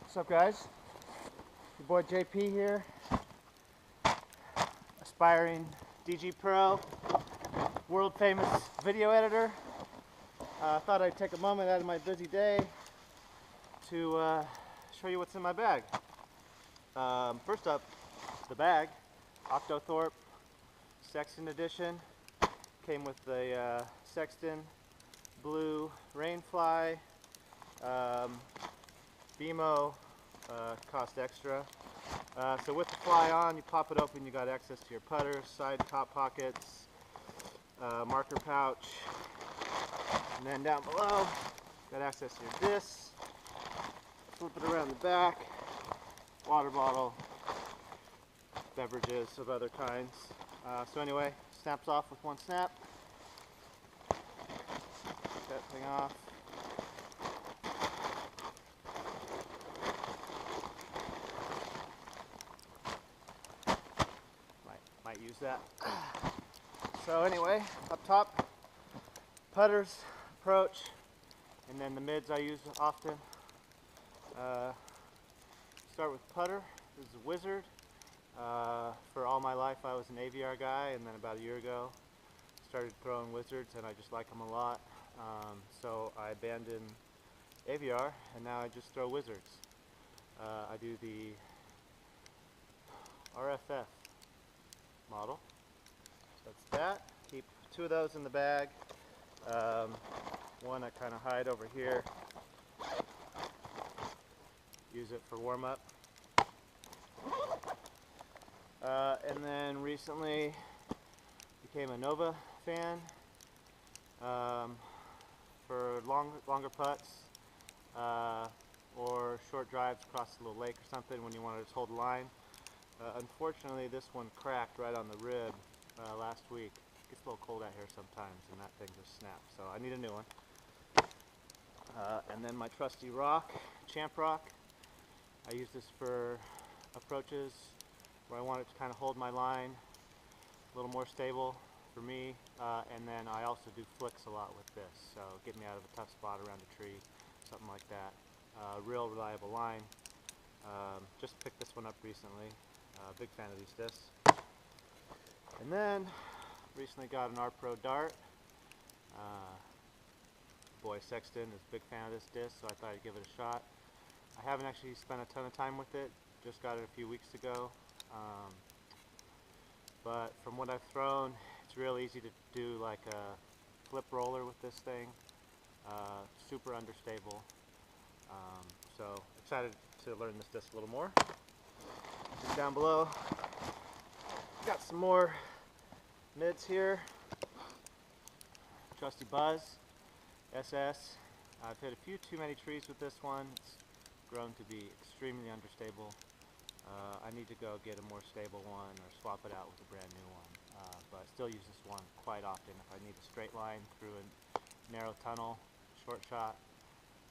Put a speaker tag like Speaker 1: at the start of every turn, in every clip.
Speaker 1: What's up, guys? Your boy JP here, aspiring DG Pro, world famous video editor. I thought I'd take a moment out of my busy day to show you what's in my bag. First up, the bag, Octothorpe Sexton Edition. Came with the Sexton Blue Rainfly. BMO cost extra. So with the fly on, you pop it open, you got access to your putter, side top pockets, marker pouch, and then down below, got access to your disc. Flip it around the back, water bottle, beverages of other kinds. So anyway, snaps off with one snap. Take that thing off. Might use that. So anyway, up top, putters, approach, and then the mids I use often. Start with putter. This is a Wizard. For all my life I was an AVR guy, and then about a year ago started throwing Wizards, and I just like them a lot. So I abandoned AVR, and now I just throw Wizards. I do the RFF model. So that's that. Keep two of those in the bag. One I kind of hide over here. Use it for warm-up. And then recently became a Nova fan for longer putts or short drives across a little lake or something when you want to just hold the line. Unfortunately, this one cracked right on the rib last week. It gets a little cold out here sometimes, and that thing just snapped. So I need a new one. And then my trusty rock, Champ Rock. I use this for approaches where I want it to kind of hold my line a little more stable for me. And then I also do flicks a lot with this, so get me out of a tough spot around a tree, something like that. Real reliable line. Just picked this one up recently. Big fan of these discs. And then recently got an R-Pro Dart. Boy Sexton is a big fan of this disc, so I thought I'd give it a shot. I haven't actually spent a ton of time with it. Just got it a few weeks ago. But from what I've thrown, it's real easy to do like a flip roller with this thing. Super understable. So excited to learn this disc a little more. Down below, got some more mids here. Trusty Buzz SS. I've hit a few too many trees with this one. It's grown to be extremely understable. I need to go get a more stable one or swap it out with a brand new one. But I still use this one quite often if I need a straight line through a narrow tunnel, short shot.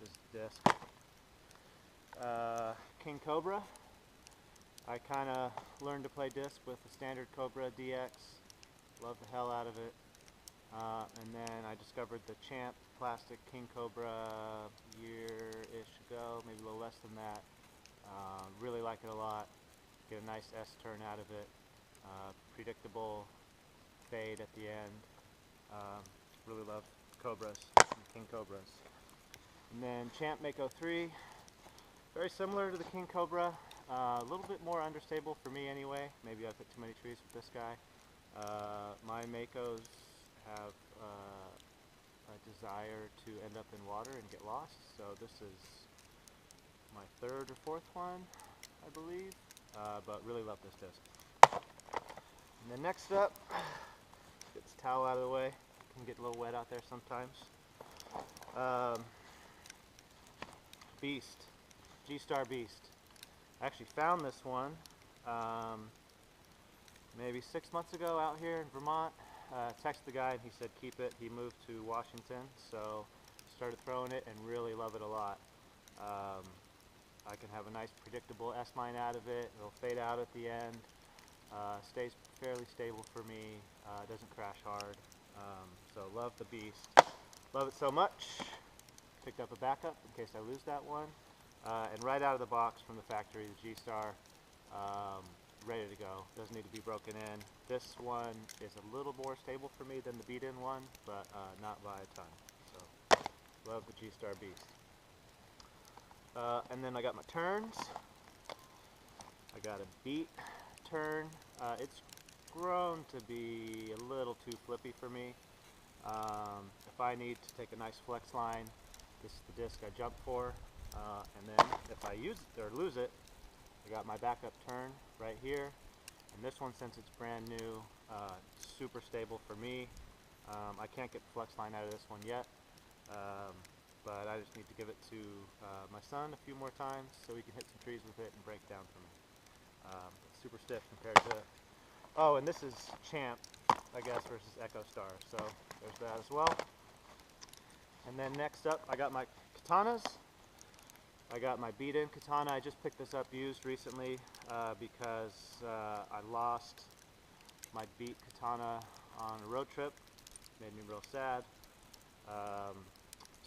Speaker 1: This is the disc. King Cobra. I kind of learned to play disc with the standard Cobra DX. Love the hell out of it. And then I discovered the Champ plastic King Cobra a year-ish ago, maybe a little less than that. Really like it a lot. Get a nice S-turn out of it. Predictable fade at the end. Really love Cobras, King Cobras. And then Champ Mako 3. Very similar to the King Cobra. A little bit more understable for me anyway. Maybe I've hit too many trees with this guy. My Makos have a desire to end up in water and get lost, so this is my third or fourth one, I believe, but really love this disc. And then next up, get this towel out of the way. It can get a little wet out there sometimes. Beast, G-Star Beast. I actually found this one maybe 6 months ago out here in Vermont. Texted the guy and he said keep it. He moved to Washington, so started throwing it and really love it a lot. I can have a nice predictable S-line out of it. It'll fade out at the end. Stays fairly stable for me. Doesn't crash hard. So love the Beast. Love it so much. Picked up a backup in case I lose that one. And right out of the box from the factory, the G-Star, ready to go. Doesn't need to be broken in. This one is a little more stable for me than the beat-in one, but not by a ton. So, love the G-Star Beast. And then I got my turns. I got a beat turn. It's grown to be a little too flippy for me. If I need to take a nice flex line, this is the disc I jump for. And then if I use it or lose it, I got my backup turn right here. And this one, since it's brand new, super stable for me. I can't get the flex line out of this one yet, but I just need to give it to my son a few more times so he can hit some trees with it and break down for me. It's super stiff compared to, oh, and this is Champ, I guess, versus Echo Star, so there's that as well. And then next up, I got my katanas. I got my beat-in katana. I just picked this up used recently because I lost my beat katana on a road trip. Made me real sad.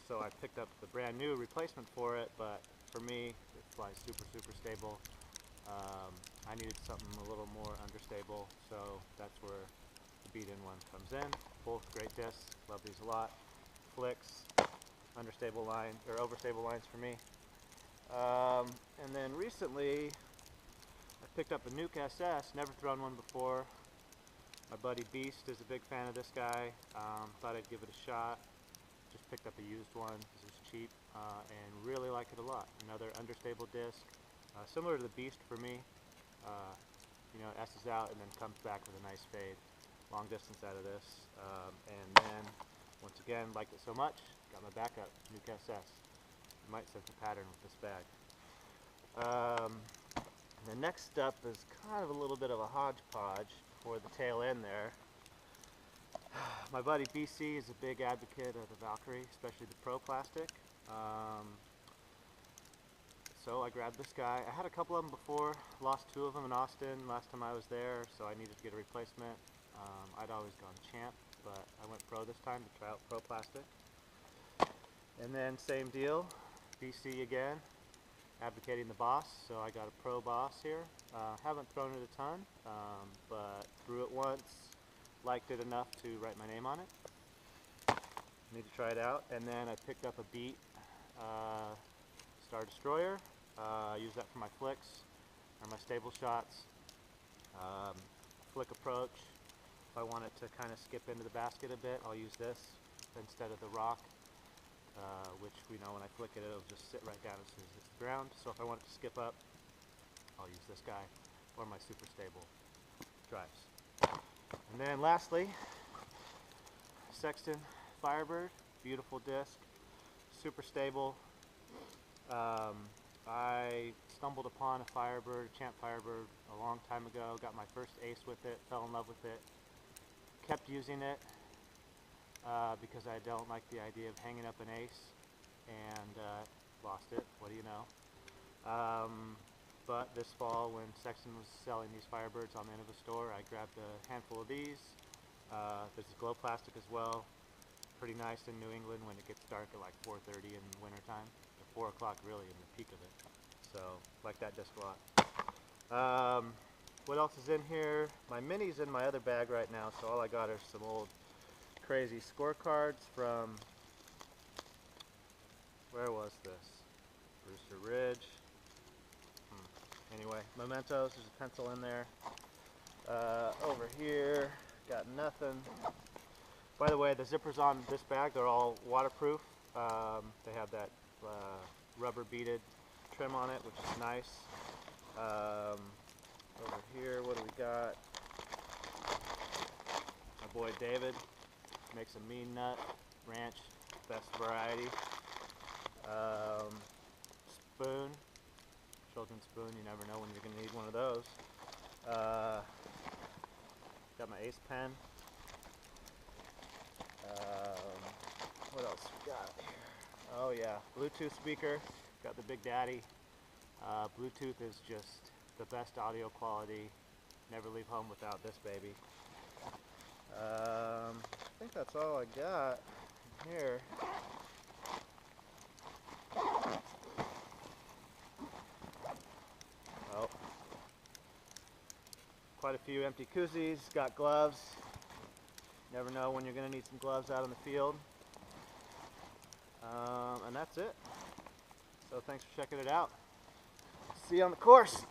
Speaker 1: So I picked up the brand new replacement for it, but for me, it flies super, super stable. I needed something a little more understable, so that's where the beat-in one comes in. Both great discs, love these a lot. Flicks, understable line, or overstable lines for me. And then recently, I picked up a Nuke SS, never thrown one before. My buddy Beast is a big fan of this guy. Thought I'd give it a shot. Just picked up a used one because it was cheap, and really like it a lot. Another understable disc, similar to the Beast for me. You know, S's out and then comes back with a nice fade. Long distance out of this. And then, once again, liked it so much, got my backup, Nuke SS. You might sense a pattern with this bag. The next up is kind of a little bit of a hodgepodge for the tail end there. My buddy BC is a big advocate of the Valkyrie, especially the Pro Plastic. So I grabbed this guy. I had a couple of them before, lost two of them in Austin last time I was there, so I needed to get a replacement. I'd always gone Champ, but I went Pro this time to try out Pro Plastic. And then same deal, BC again, advocating the Boss, so I got a Pro Boss here. Haven't thrown it a ton, but threw it once, liked it enough to write my name on it. Need to try it out. And then I picked up a Beat Star Destroyer. I use that for my flicks or my stable shots. Flick approach. If I want it to kind of skip into the basket a bit, I'll use this instead of the rock, which we know when I flick it, it'll just sit right down as soon as it hits the ground. So if I want it to skip up, I'll use this guy or my super stable drives. And then lastly, Sexton Firebird, beautiful disc, super stable. I stumbled upon a Firebird, Champ Firebird, a long time ago, got my first ace with it, fell in love with it, kept using it because I don't like the idea of hanging up an ace, and lost it, what do you know. But this fall when Sexton was selling these Firebirds on the end of a store, I grabbed a handful of these. There's a glow plastic as well. Pretty nice in New England when it gets dark at like 4:30 in the winter time. 4 o'clock really in the peak of it. So, like that disc a lot. What else is in here? My Mini's in my other bag right now, so all I got are some old crazy scorecards from, where was this? Brewster Ridge. Anyway, mementos, there's a pencil in there. Over here, got nothing. By the way, the zippers on this bag, they're all waterproof. They have that rubber beaded trim on it, which is nice. Over here, what do we got? My boy David makes a mean nut ranch, best variety. Spoon, children's spoon, you never know when you're going to need one of those. Got my Ace pen. What else we got here? Oh yeah, Bluetooth speaker. Got the Big Daddy. Bluetooth is just the best audio quality. Never leave home without this baby. I think that's all I got here. quite a few empty koozies, got gloves. Never know when you're going to need some gloves out in the field. And that's it. So thanks for checking it out. See you on the course.